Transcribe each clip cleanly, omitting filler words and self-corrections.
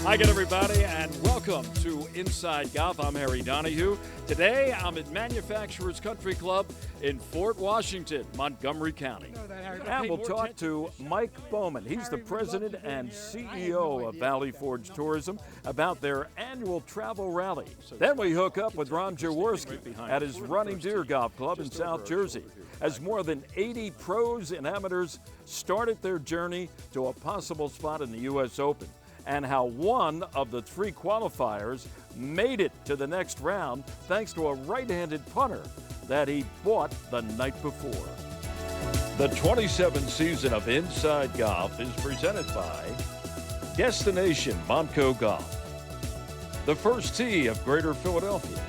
Hi again, everybody, and welcome to Inside Golf. I'm Harry Donahue. Today, I'm at Manufacturers Country Club in Fort Washington, Montgomery County. And we'll talk to Mike Bowman. He's the president and CEO of Valley Forge Tourism about their annual travel rally. Then we hook up with Ron Jaworski at his Running Deer Golf Club in South Jersey, as more than 80 pros and amateurs started their journey to a possible spot in the US Open, and how one of the three qualifiers made it to the next round thanks to a right-handed punter that he bought the night before. The 27th season of Inside Golf is presented by Destination Montco Golf, the First Tee of Greater Philadelphia,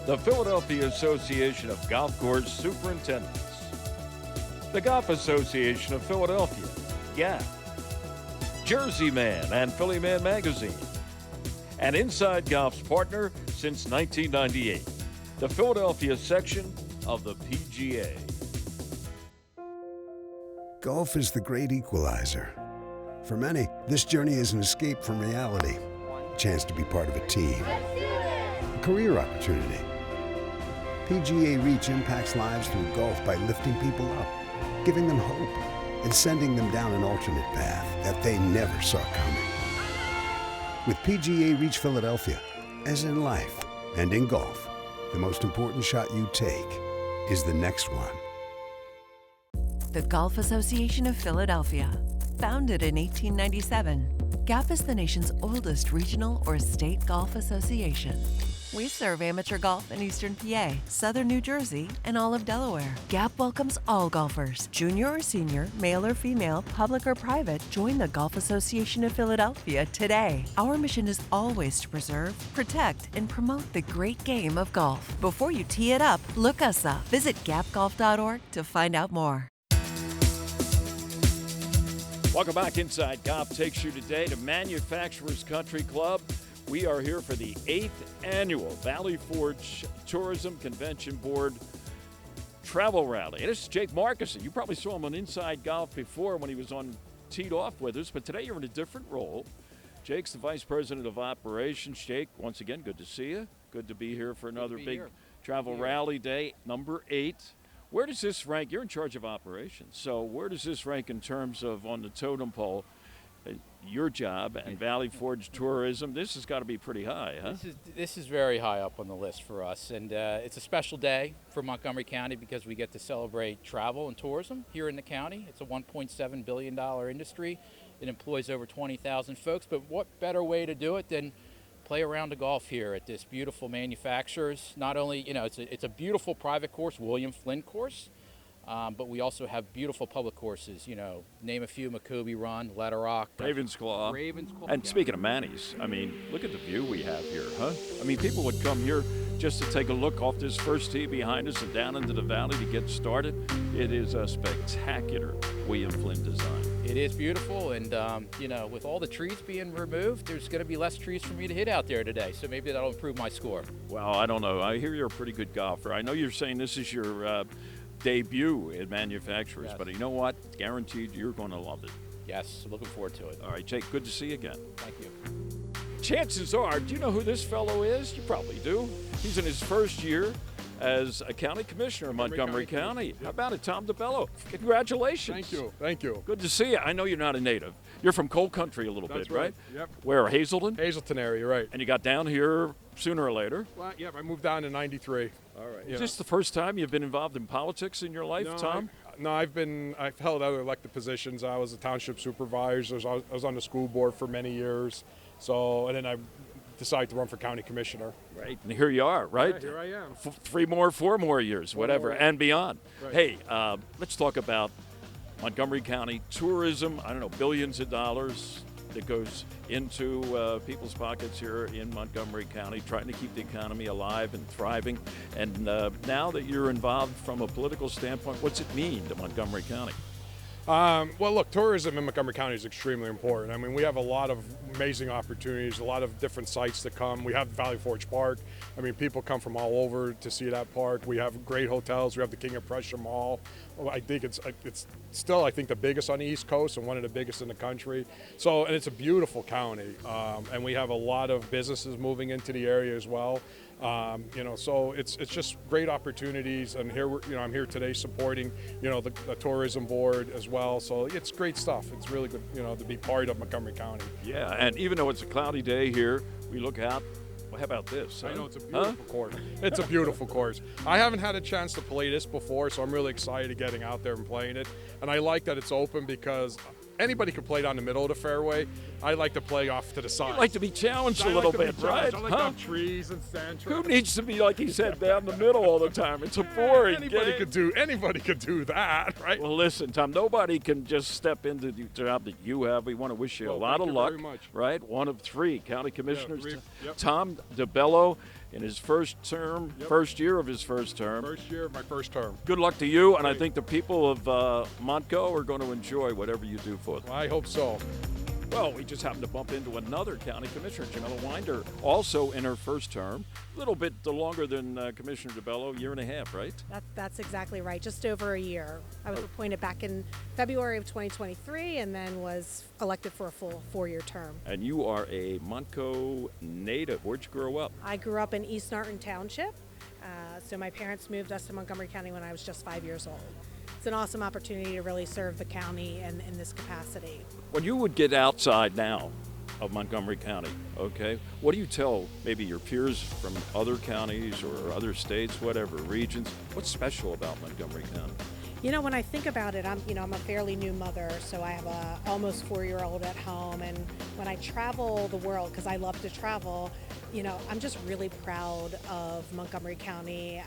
the Philadelphia Association of Golf Course Superintendents, the Golf Association of Philadelphia, GAP, Jersey Man and Philly Man Magazine, and Inside Golf's partner since 1998, the Philadelphia section of the PGA. Golf is the great equalizer. For many, this journey is an escape from reality, a chance to be part of a team, a career opportunity. PGA Reach impacts lives through golf by lifting people up, giving them hope, and sending them down an alternate path that they never saw coming. With PGA Reach Philadelphia, as in life and in golf, the most important shot you take is the next one. The Golf Association of Philadelphia. Founded in 1897, GAP is the nation's oldest regional or state golf association. We serve amateur golf in Eastern PA, Southern New Jersey, and all of Delaware. GAP welcomes all golfers, junior or senior, male or female, public or private. Join the Golf Association of Philadelphia today. Our mission is always to preserve, protect, and promote the great game of golf. Before you tee it up, look us up. Visit gapgolf.org to find out more. Welcome back. Inside Golf takes you today to Manufacturers Country Club. We are here for the 8th annual Valley Forge Tourism Convention Board Travel Rally. And this is Jake Markison. You probably saw him on Inside Golf before when he was on teed off with us, but today you're in a different role. Jake's the Vice President of Operations. Jake, once again, good to see you. Good to be here for another big travel rally day, number 8. Where does this rank? You're in charge of operations. So where does this rank in terms of on the totem pole? Your job and Valley Forge Tourism, this has got to be pretty high, huh? This is very high up on the list for us, and it's a special day for Montgomery County because we get to celebrate travel and tourism here in the county. It's a $1.7 billion industry. It employs over 20,000 folks, but what better way to do it than play a round of golf here at this beautiful manufacturers. Not only, it's a beautiful private course, William Flynn course, but we also have beautiful public courses, name a few: Maccoby Run, Ladder Rock, Ravensclaw. Ravensclaw. And speaking of Manny's, I mean, look at the view we have here, huh? I mean, people would come here just to take a look off this first tee behind us and down into the valley to get started. It is a spectacular William Flynn design. It is beautiful, and with all the trees being removed, there's going to be less trees for me to hit out there today, so maybe that'll improve my score. Well, I don't know. I hear you're a pretty good golfer. I know you're saying this is your debut at Manufacturers, Yes. but you know what? Guaranteed you're going to love it. Yes, looking forward to it. All right, Jake, good to see you again. Thank you. Chances are, do you know who this fellow is? You probably do. He's in his first year as a county commissioner in Montgomery County. Yep. How about it, Tom DeBello? Congratulations. Thank you. Good to see you. I know you're not a native. You're from Coal Country a little That's bit, right? Yep. Where, Hazelton? Hazleton area, right. And you got down here sooner or later. Well, yeah, I moved down in '93. All right. Is this the first time you've been involved in politics in your life, Tom? I've held other elected positions. I was a township supervisor. I was on the school board for many years. And then I decided to run for county commissioner. Right, and here you are, right? Yeah, here I am. 4 more years, whatever, more. and beyond. Right. Hey, let's talk about Montgomery County tourism. I don't know, billions of dollars that goes into people's pockets here in Montgomery County, trying to keep the economy alive and thriving. And now that you're involved from a political standpoint, what's it mean to Montgomery County? Well, look, tourism in Montgomery County is extremely important. I mean, we have a lot of amazing opportunities, a lot of different sites that come. We have Valley Forge Park. I mean, people come from all over to see that park. We have great hotels. We have the King of Prussia Mall. I think it's still, I think, the biggest on the East Coast and one of the biggest in the country. So, and it's a beautiful county, and we have a lot of businesses moving into the area as well. So it's just great opportunities, and here I'm here today supporting the tourism board as well. So it's great stuff. It's really good to be part of Montgomery County. Yeah, and even though it's a cloudy day here, we look out. Well, how about this? I know it's a beautiful course. It's a beautiful course. I haven't had a chance to play this before, so I'm really excited getting out there and playing it. And I like that it's open because anybody can play down the middle of the fairway. I like to play off to the side. You like to be challenged a little bit, right? I like to have trees and sand. Who needs to be, like he said, down the middle all the time? It's a boring Anybody game. could do that, right? Well, listen, Tom, nobody can just step into the job that you have. We want to wish you a lot of luck, right? One of 3 county commissioners. Yeah, yep. Tom DeBello in his first term, first year of his first term. First year of my first term. Good luck to you, and I think the people of Montco are going to enjoy whatever you do for them. I hope so. Well, we just happened to bump into another county commissioner, Jamila Winder, also in her first term. A little bit longer than Commissioner DeBello, 1.5 years, right? That's exactly right, just over a year. I was appointed back in February of 2023 and then was elected for a full 4-year term. And you are a Montco native. Where'd you grow up? I grew up in East Norton Township, so my parents moved us to Montgomery County when I was just 5 years old. It's an awesome opportunity to really serve the county in this capacity. When you would get outside now of Montgomery County, okay, what do you tell maybe your peers from other counties or other states, whatever, regions? What's special about Montgomery County? When I think about it, I'm a fairly new mother, so I have a almost 4-year-old at home, and when I travel the world, because I love to travel, I'm just really proud of Montgomery County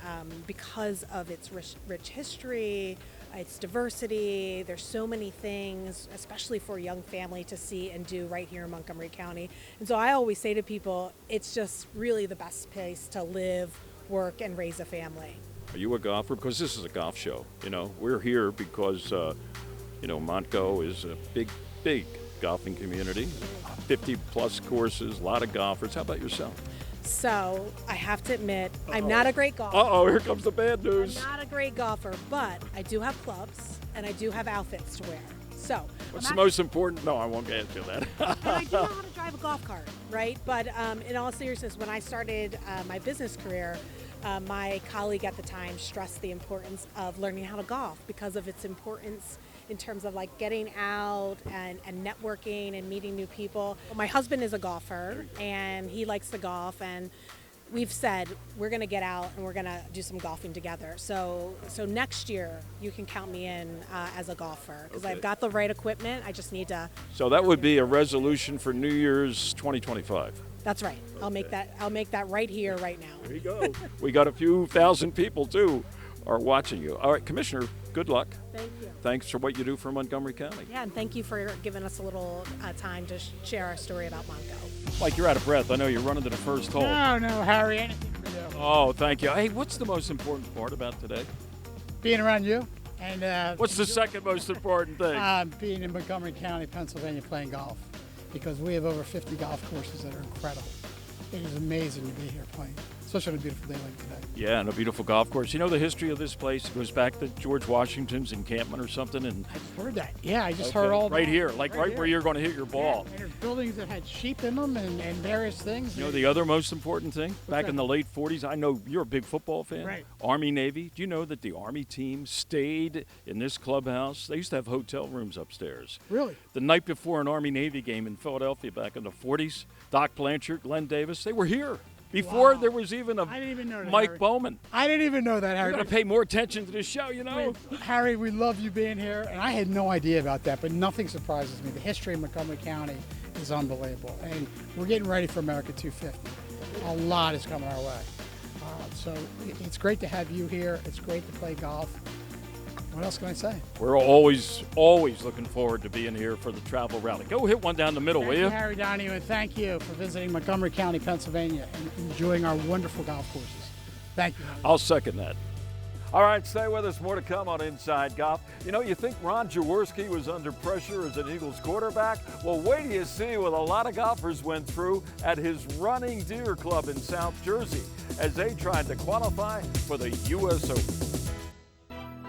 because of its rich history, its diversity. There's so many things, especially for a young family, to see and do right here in Montgomery County. And so I always say to people, it's just really the best place to live, work, and raise a family. Are you a golfer? Because this is a golf show. We're here because, Montco is a big golfing community, 50-plus courses, a lot of golfers. How about yourself? So I have to admit, I'm not a great golfer. Uh-oh, here comes the bad news. I'm not a great golfer, but I do have clubs and I do have outfits to wear. So what's the most important? No, I won't ask you that. and I do know how to drive a golf cart, right? But in all seriousness, when I started my business career, my colleague at the time stressed the importance of learning how to golf because of its importance in terms of like getting out and networking and meeting new people. My husband is a golfer and he likes to golf, and we've said we're going to get out and we're going to do some golfing together. So next year you can count me in as a golfer because I've got the right equipment. I just need to. So that would be a resolution for New Year's 2025. That's right. I'll make that right here, right now. There you go. We got a few thousand people too are watching you. All right, Commissioner, good luck. Thank you. Thanks for what you do for Montgomery County. Yeah, and thank you for giving us a little time to share our story about Montco. Mike, you're out of breath. I know you're running to the first hole. No, Harry, anything for you. Oh, thank you. Hey, what's the most important part about today? Being around you. And what's the second most important thing? Being in Montgomery County, Pennsylvania, playing golf. Because we have over 50 golf courses that are incredible. It is amazing to be here playing, especially on a beautiful day like today. Yeah, and a beautiful golf course. You know the history of this place? It goes back to George Washington's encampment or something. And I've heard that. Yeah, I just heard all right that. Here, like right where you're going to hit your ball. Yeah, and there's buildings that had sheep in them and various things. You know the other most important thing? Back in the late 40s, I know you're a big football fan. Right. Army, Navy. Do you know that the Army team stayed in this clubhouse? They used to have hotel rooms upstairs. Really? The night before an Army-Navy game in Philadelphia back in the 40s, Doc Blanchard, Glenn Davis, they were here. Before there was even a I didn't even know that, Mike Harry. Bowman. I didn't even know that, Harry. You're going to pay more attention to this show, Harry, we love you being here, and I had no idea about that, but nothing surprises me. The history of Montgomery County is unbelievable, and we're getting ready for America 250. A lot is coming our way. So it's great to have you here. It's great to play golf. What else can I say? We're always looking forward to being here for the Travel Rally. Go hit one down the middle, will you? Thank you, Harry Donahue, and thank you for visiting Montgomery County, Pennsylvania, and enjoying our wonderful golf courses. Thank you. I'll second that. All right, stay with us. More to come on Inside Golf. You know, you think Ron Jaworski was under pressure as an Eagles quarterback? Well, wait till you see what a lot of golfers went through at his Running Deer Club in South Jersey as they tried to qualify for the US Open.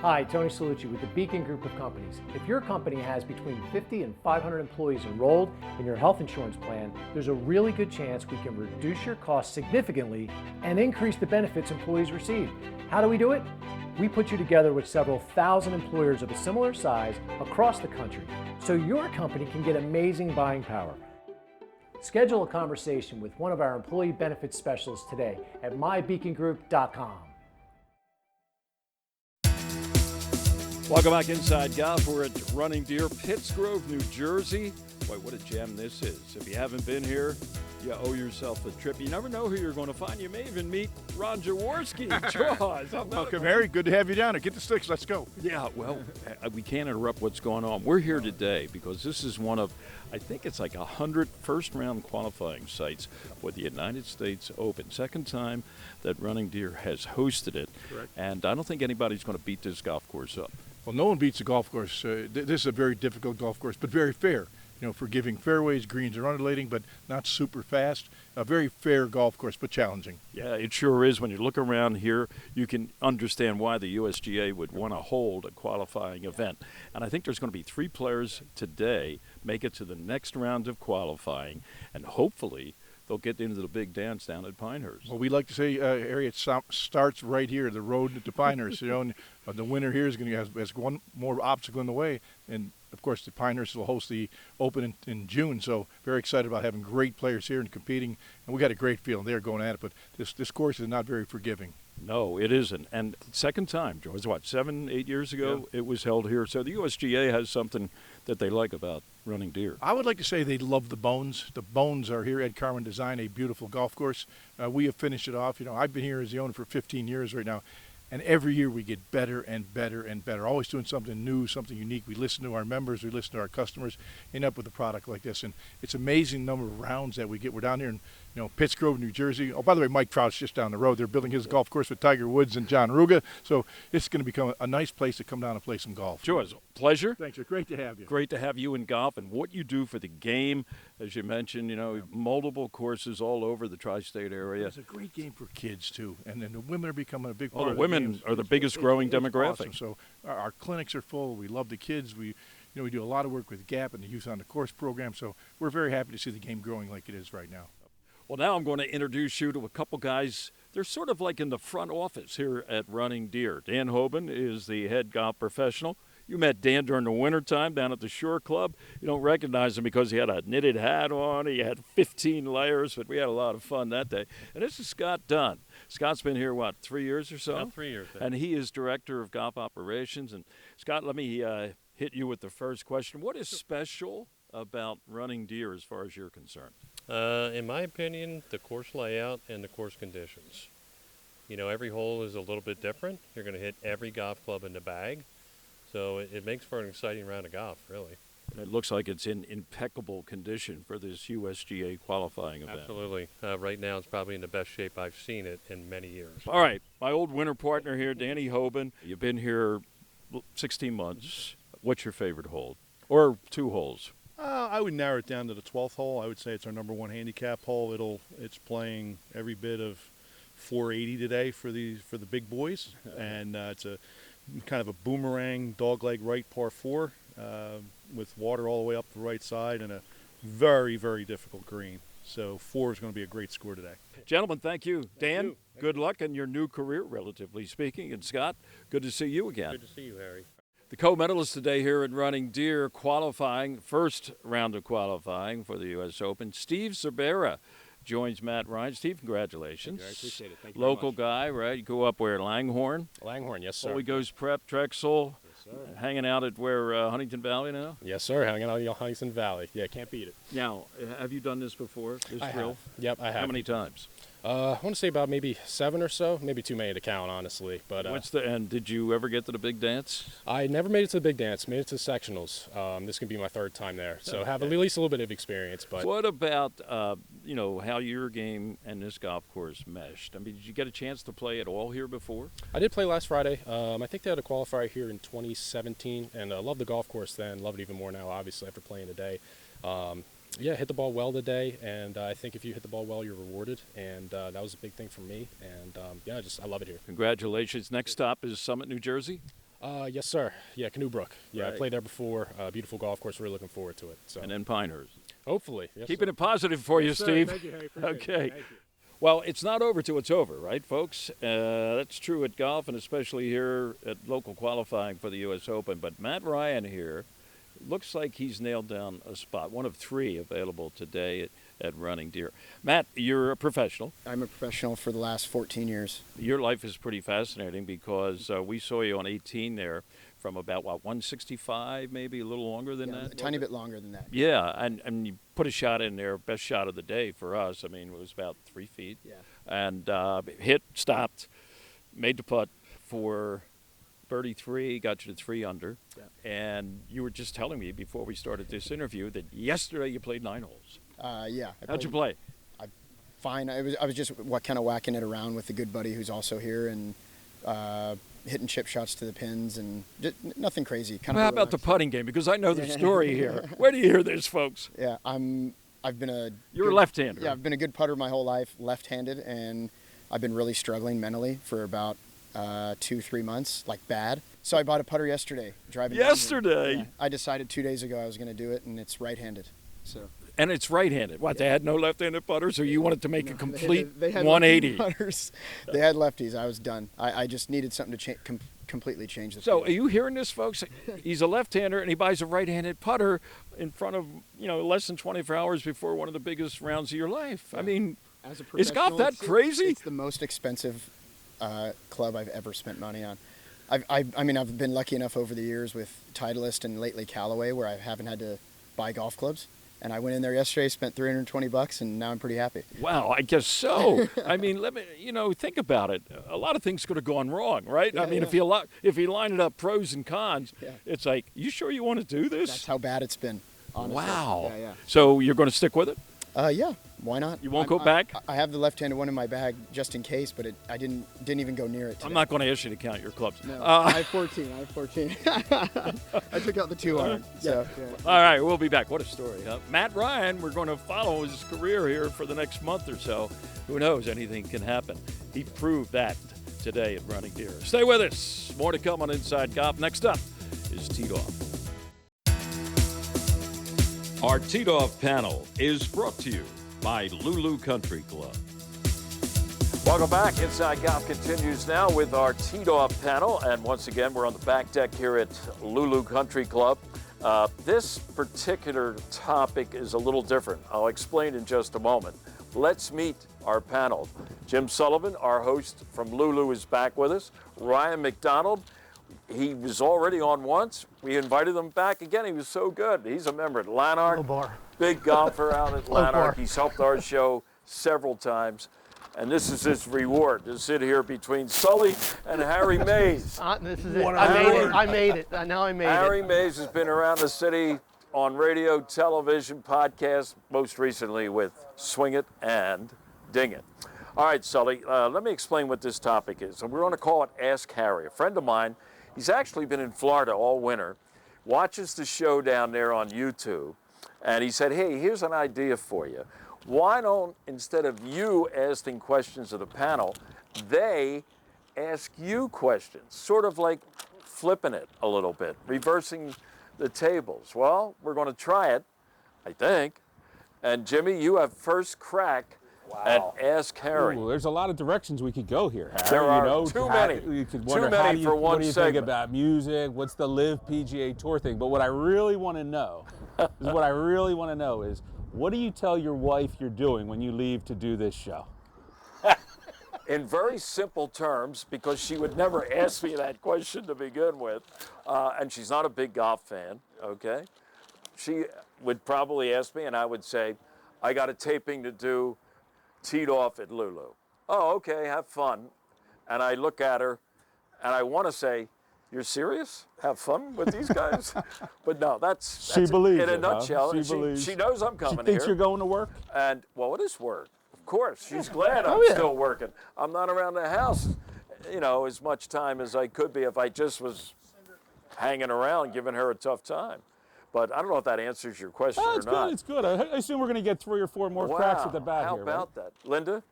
Hi, Tony Salucci with the Beacon Group of Companies. If your company has between 50 and 500 employees enrolled in your health insurance plan, there's a really good chance we can reduce your costs significantly and increase the benefits employees receive. How do we do it? We put you together with several thousand employers of a similar size across the country so your company can get amazing buying power. Schedule a conversation with one of our employee benefits specialists today at mybeacongroup.com. Welcome back Inside Golf. We're at Running Deer, Pittsgrove, New Jersey. Boy, what a gem this is. If you haven't been here, you owe yourself a trip. You never know who you're going to find. You may even meet Ron Jaworski. Welcome, Harry. Good to have you down here. Get the sticks. Let's go. Yeah, well, we can't interrupt what's going on. We're here today because this is one of, I think it's like 100 first-round qualifying sites for the United States Open. Second time that Running Deer has hosted it. Correct. And I don't think anybody's going to beat this golf course up. Well, no one beats the golf course. This is a very difficult golf course, but very fair. You know, forgiving fairways, greens are undulating, but not super fast. A very fair golf course, but challenging. Yeah, it sure is. When you look around here, you can understand why the USGA would want to hold a qualifying event. And I think there's going to be 3 players today make it to the next round of qualifying, and hopefully they'll get into the big dance down at Pinehurst. Well, we like to say, Harry, it starts right here, the road to Pinehurst. You know, and the winner here is going to have one more obstacle in the way, and of course, the Pinehurst will host the Open in June, so very excited about having great players here and competing. And we got a great feeling they're going at it, but this course is not very forgiving. No, it isn't. And second time, George, what, 7, 8 years ago it was held here. So the USGA has something that they like about Running Deer. I would like to say they love the bones. The bones are here. Ed Carmen designed a beautiful golf course. We have finished it off. You know, I've been here as the owner for 15 years right now. And every year we get better and better and better, always doing something new, something unique. We listen to our members, we listen to our customers, end up with a product like this. And it's an amazing number of rounds that we get. We're down here in Pittsgrove, New Jersey. Oh, by the way, Mike Trout's just down the road. They're building his golf course with Tiger Woods and John Ruga. So it's going to become a nice place to come down and play some golf. Sure, it's a pleasure. Thanks, sir. Great to have you. Great to have you in golf and what you do for the game. As you mentioned, multiple courses all over the tri-state area. It's a great game for kids, too. And then the women are becoming a big part of the women games. Are the biggest growing demographic. Awesome. So our clinics are full. We love the kids. We do a lot of work with GAP and the Youth on the Course program. So we're very happy to see the game growing like it is right now. Well, now I'm going to introduce you to a couple guys. They're sort of like in the front office here at Running Deer. Dan Hoban is the head golf professional. You met Dan during the wintertime down at the Shore Club. You don't recognize him because he had a knitted hat on. He had 15 layers, but we had a lot of fun that day. And this is Scott Dunn. Scott's been here, 3 years or so? About 3 years. And he is director of golf operations. And Scott, let me hit you with the first question. What is special about Running Deer as far as you're concerned? In my opinion, the course layout and the course conditions. Every hole is a little bit different. You're going to hit every golf club in the bag. So it makes for an exciting round of golf, really. And it looks like it's in impeccable condition for this USGA qualifying event. Absolutely. Right now it's probably in the best shape I've seen it in many years. All right. My old winter partner here, Danny Hoban. You've been here 16 months. What's your favorite hole? Or 2 holes? I would narrow it down to the 12th hole. I would say it's our number 1 handicap hole. It's playing every bit of 480 today for the big boys, and it's a kind of a boomerang dogleg right par 4 with water all the way up the right side and a very, very difficult green. So 4 is going to be a great score today. Gentlemen, thank you. Dan, good luck in your new career, relatively speaking. And Scott, good to see you again. Good to see you, Harry. The co-medalists today here at Running Deer qualifying, first round of qualifying for the US Open. Steve Cerbera joins Matt Ryan. Steve, congratulations. Thank you. I appreciate it. Thank you Local very much. guy, right? You go up where, Langhorne? Langhorne, yes, sir. Holy Ghost Prep, Drexel. Yes, sir. Hanging out at where, Huntington Valley now? Yes, sir. Hanging out in Huntington Valley. Yeah, can't beat it. Now, have you done this before, this I drill? have. Yep, I have. How many times? I want to say about maybe 7 or so, maybe too many to count, honestly. But and did you ever get to the big dance? I never made it to the big dance, made it to the sectionals. This can be my 3rd time there, so have at least a little bit of experience. But what about how your game and this golf course meshed? I mean, did you get a chance to play at all here before? I did play last Friday. I think they had a qualifier here in 2017, and I loved the golf course then. Love it even more now, obviously, after playing today. Yeah, hit the ball well today, and I think if you hit the ball well, you're rewarded, and that was a big thing for me, and I love it here. Congratulations. Next stop is Summit, New Jersey? Yes, sir. Yeah, Canoe Brook. Yeah, Right. I played there before. Beautiful golf course. Really looking forward to it. So. And then Pinehurst. Hopefully. Yes, Keeping sir. it positive for you, Yes, sir. Steve. Thank you, Harry. Appreciate it. Okay. Thank you. Well, it's not over till it's over, right, folks? That's true at golf, and especially here at local qualifying for the US Open. But Matt Ryan here looks like he's nailed down a spot, one of 3 available today at Running Deer. Matt, you're a professional. I'm a professional for the last 14 years. Your life is pretty fascinating because we saw you on 18 there from about, 165, maybe a little longer than that? A tiny bit longer than that. Yeah, and you put a shot in there, best shot of the day for us. I mean, it was about 3 feet. Yeah. And hit, stopped, made the putt for birdie 3, got you to 3 under. Yeah. And you were just telling me before we started this interview that yesterday you played 9 holes. Yeah. How'd you play? Fine. I was just kind of whacking it around with a good buddy who's also here, and hitting chip shots to the pins, and just nothing crazy. Well, how about the putting game? Because I know the story here. Where do you hear this, folks? Yeah, I've been a. You're a left-hander. Yeah, I've been a good putter my whole life, left-handed, and I've been really struggling mentally for about 2-3 months, like bad. So I bought a putter yesterday, driving. Yesterday. Yeah, I decided 2 days ago I was going to do it, and it's right-handed. So. And it's right-handed. What, they had no left-handed putters, or you wanted to make a complete they had 180? Putters. They had lefties. I was done. I just needed something to completely change the So field. are you hearing this, folks? He's a left-hander, and he buys a right-handed putter in front of, less than 24 hours before one of the biggest rounds of your life. I mean, As a is golf that crazy? It's the most expensive club I've ever spent money on. I've been lucky enough over the years with Titleist and lately Callaway where I haven't had to buy golf clubs. And I went in there yesterday, spent $320, and now I'm pretty happy. Wow, I guess so. I mean, think about it. A lot of things could have gone wrong, right? Yeah, I mean, yeah. if you line it up pros and cons, it's like, you sure you want to do this? That's how bad it's been, honestly. Wow. Yeah. So you're going to stick with it? Yeah, why not? You won't go back? I have the left-handed one in my bag just in case, but I didn't even go near it today. I'm not going to ask you to count your clubs. No, I have 14. I took out the 2 iron. So, yeah. All right, we'll be back. What a story, huh? Matt Ryan, we're going to follow his career here for the next month or so. Who knows? Anything can happen. He proved that today at Running Deer. Stay with us. More to come on Inside Golf. Next up is Teed Off. Our Teed Off panel is brought to you by Lulu Country Club. Welcome back. Inside Golf continues now with our Teed Off panel. And once again, we're on the back deck here at Lulu Country Club. This particular topic is a little different. I'll explain in just a moment. Let's meet our panel. Jim Sullivan, our host from Lulu, is back with us. Ryan McDonald. He was already on once. We invited him back again. He was so good. He's a member at Lanark. Big golfer out at Lanark. He's helped our show several times. And this is his reward, to sit here between Sully and Harry Mays. This is it. I made it. Now I made it. Harry Mays has been around the city on radio, television, podcast, most recently with Swing It and Ding It. All right, Sully, let me explain what this topic is. And we're going to call it Ask Harry. A friend of mine, he's actually been in Florida all winter, watches the show down there on YouTube, and he said, hey, here's an idea for you. Why don't, instead of you asking questions of the panel, they ask you questions, sort of like flipping it a little bit, reversing the tables. Well, we're going to try it, I think. And Jimmy, you have first crack at Ask Harry. Ooh, there's a lot of directions we could go here, Harry. There are too many. You could wonder, too many for one what do you segment. think about music? What's the Live PGA Tour thing? But what I really want to know is what do you tell your wife you're doing when you leave to do this show? In very simple terms, because she would never ask me that question to begin with, and she's not a big golf fan, okay? She would probably ask me, and I would say, I got a taping to do teed off at Lulu. Oh, okay, have fun. And I look at her, and I want to say, you're serious? Have fun with these guys? But no, that's She believes in a it, huh? nutshell. She believes. She knows I'm coming She thinks here. you're going to work? And, well, it is work. Of course. She's glad I'm still working. I'm not around the house, you know, as much time as I could be if I just was hanging around giving her a tough time. But I don't know if that answers your question or not. It's good. I assume we're going to get 3 or 4 more cracks at the bat how here. about that? Linda,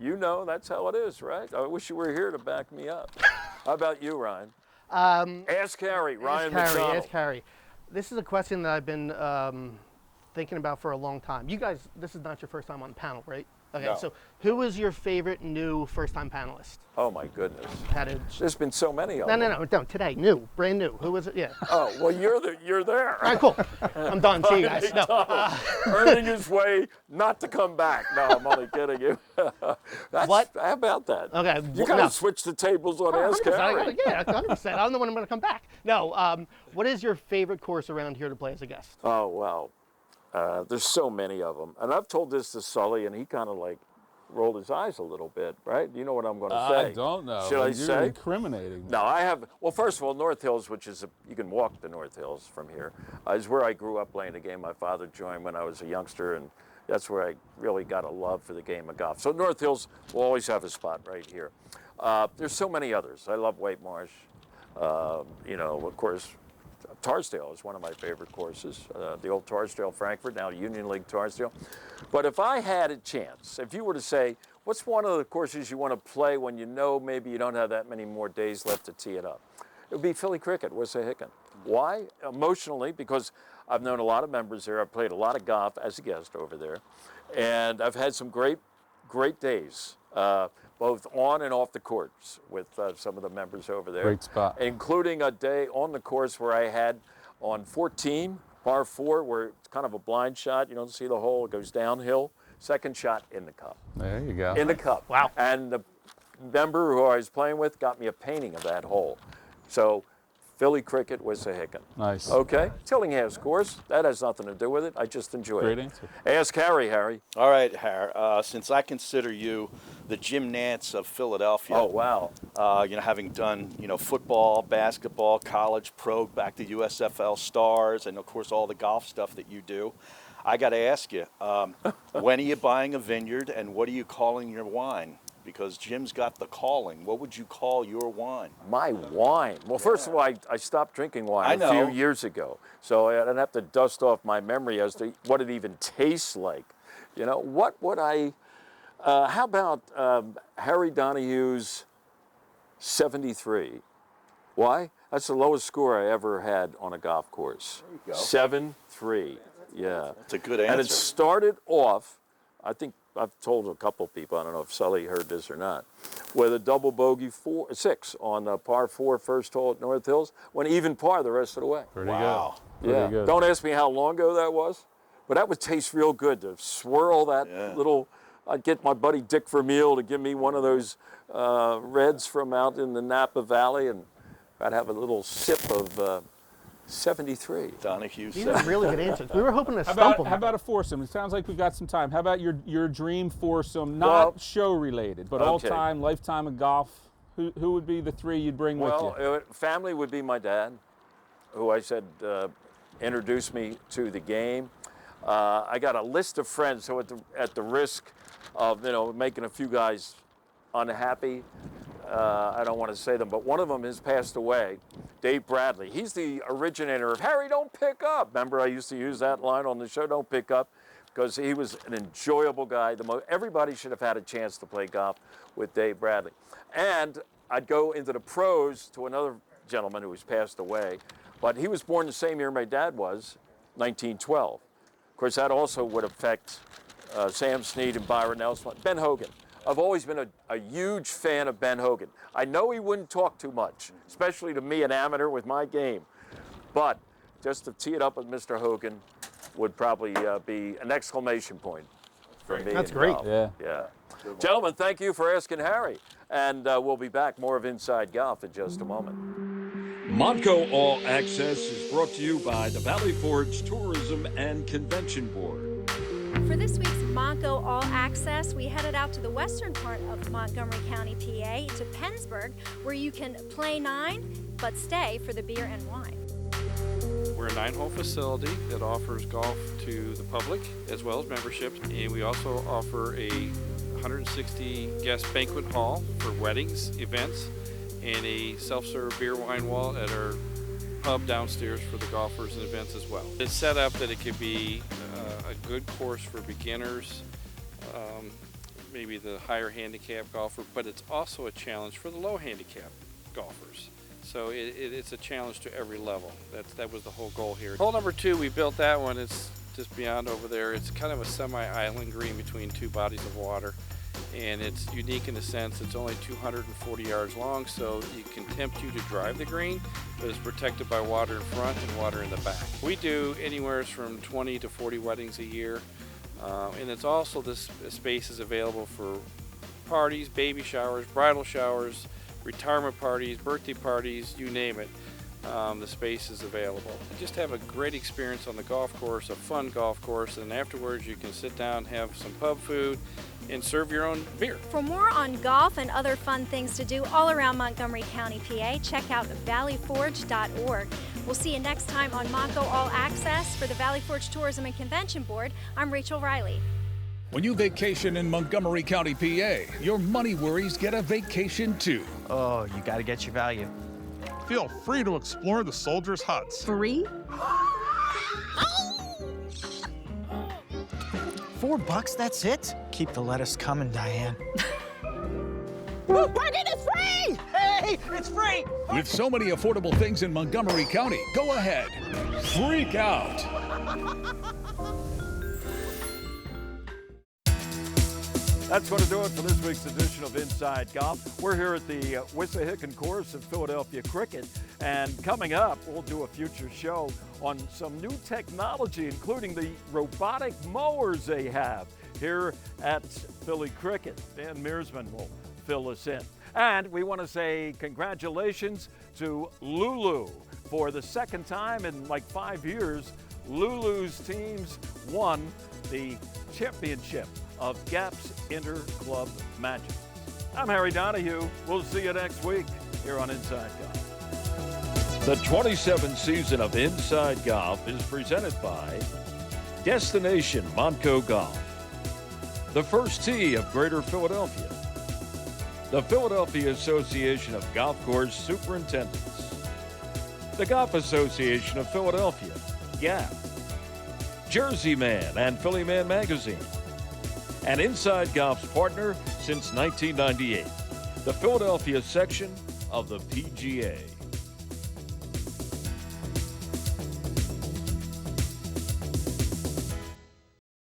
you know that's how it is, right? I wish you were here to back me up. How about you, Ryan? Ask Harry, Ryan McDonald. Ask Harry. This is a question that I've been thinking about for a long time. You guys, this is not your first time on the panel, right? Okay, No. so who was your favorite new first-time panelist? Oh, my goodness. There's been so many of them. them. No, today, new, brand new. Who was it? Yeah. Oh, well, you're there. All right, cool. I'm done. See you guys. No. Earning his way not to come back. No, I'm only kidding you. What? How about that? Okay. You got to switch the tables on Ask Harry. Yeah, 100%. I don't know when I'm going to come back. No, what is your favorite course around here to play as a guest? Oh, well, there's so many of them. And I've told this to Sully, and he kind of like rolled his eyes a little bit, right? You know what I'm going to say. I don't know. Should I You're say? incriminating. No, I have. Well, first of all, North Hills, which is you can walk the North Hills from here, is where I grew up playing the game. My father joined when I was a youngster, and that's where I really got a love for the game of golf. So North Hills will always have a spot right here. There's so many others. I love White Marsh. You know, of course, Tarsdale is one of my favorite courses. The old Tarsdale Frankfurt, now Union League Tarsdale. But if I had a chance, if you were to say, what's one of the courses you want to play when you know maybe you don't have that many more days left to tee it up? It would be Philly Cricket, Wissahickon. Why? Emotionally, because I've known a lot of members there. I've played a lot of golf as a guest over there. And I've had some great days, both on and off the courts with some of the members over there. Great spot. Including a day on the course where I had on 14, par 4, where it's kind of a blind shot. You don't see the hole. It goes downhill. Second shot in the cup. There you go. In the cup. Wow. And the member who I was playing with got me a painting of that hole. So Philly Cricket, Wissahickon. Nice. Okay. Tillingham's course. That has nothing to do with it. I just enjoy Great it. answer. Ask Harry, Harry. All right, Harry. Since I consider you the Jim Nantz of Philadelphia. Oh, wow. You know, having done, you know, football, basketball, college, pro, back to USFL Stars, and of course all the golf stuff that you do, I got to ask you, when are you buying a vineyard, and what are you calling your wine? Because Jim's got the calling. What would you call your wine? My wine? Well, first of all, I stopped drinking wine a few years ago. So I'd have to dust off my memory as to what it even tastes like. You know, what would I, how about Harry Donahue's 73? Why? That's the lowest score I ever had on a golf course. There you go. 7-3, yeah. That's a good answer. And it started off, I think I've told a couple people, I don't know if Sully heard this or not, with a double bogey 6 on par 4 first hole at North Hills, went even par the rest of the way. Pretty good. Yeah. Good. Don't ask me how long ago that was, but that would taste real good to swirl that little. I'd get my buddy Dick Vermeil to give me one of those reds from out in the Napa Valley, and I'd have a little sip of 73. Donahue. These are really good answers. We were hoping to stump them. How about a foursome? It sounds like we've got some time. How about your dream foursome, not show related, but all time, lifetime of golf? Who would be the 3 you'd bring with you? Well, family would be my dad, who I said introduced me to the game. I got a list of friends, so at the risk of making a few guys unhappy, I don't want to say them, but one of them has passed away, Dave Bradley. He's the originator of Harry, don't pick up. Remember, I used to use that line on the show, don't pick up, because he was an enjoyable guy. Everybody should have had a chance to play golf with Dave Bradley. And I'd go into the pros to another gentleman who has passed away, but he was born the same year my dad was, 1912. Of course, that also would affect Sam Snead and Byron Nelson. Ben Hogan. I've always been a huge fan of Ben Hogan. I know he wouldn't talk too much, especially to me, an amateur with my game. But just to tee it up with Mr. Hogan would probably be an exclamation point for me. That's great. Yeah. Gentlemen, thank you for asking Harry. And we'll be back. More of Inside Golf in just a moment. Montco All Access is brought to you by the Valley Forge Tourism and Convention Board. For this week's Montco All Access, we headed out to the western part of Montgomery County, PA, to Pennsburg, where you can play 9, but stay for the beer and wine. We're a 9-hole facility that offers golf to the public as well as membership, and we also offer a 160 guest banquet hall for weddings, events, and a self-serve beer wine wall at our pub downstairs for the golfers and events as well. It's set up that it could be a good course for beginners, maybe the higher handicap golfer, but it's also a challenge for the low handicap golfers. So it's a challenge to every level. That was the whole goal here. Hole number 2, we built that one. It's just beyond over there. It's kind of a semi-island green between 2 bodies of water. And it's unique in the sense it's only 240 yards long, so it can tempt you to drive the green, but it's protected by water in front and water in the back. We do anywhere from 20 to 40 weddings a year, and it's also, this space is available for parties, baby showers, bridal showers, retirement parties, birthday parties, you name it. The space is available. You just have a great experience on the golf course, a fun golf course, and afterwards you can sit down, have some pub food, and serve your own beer. For more on golf and other fun things to do all around Montgomery County, PA, check out valleyforge.org. We'll see you next time on Montco All Access. For the Valley Forge Tourism and Convention Board, I'm Rachel Riley. When you vacation in Montgomery County, PA, your money worries get a vacation too. Oh, you gotta get your value. Feel free to explore the soldiers' huts. Free? $4, that's it? Keep the lettuce coming, Diane. Parking is free! Hey, it's free! With so many affordable things in Montgomery County, go ahead, freak out. That's going to do it for this week's edition of Inside Golf. We're here at the Wissahickon course at Philadelphia Cricket, and coming up, we'll do a future show on some new technology, including the robotic mowers they have here at Philly Cricket. Dan Mearsman will fill us in. And we want to say congratulations to Lulu. For the second time in like 5 years, Lulu's teams won the championship of GAP's Inter-Club matches. I'm Harry Donahue. We'll see you next week here on Inside Golf. The 27th season of Inside Golf is presented by Destination Montco Golf, the First Tee of Greater Philadelphia, the Philadelphia Association of Golf Course Superintendents, the Golf Association of Philadelphia, GAP, Jersey Man and Philly Man Magazine, and Inside Golf's partner since 1998, the Philadelphia section of the PGA.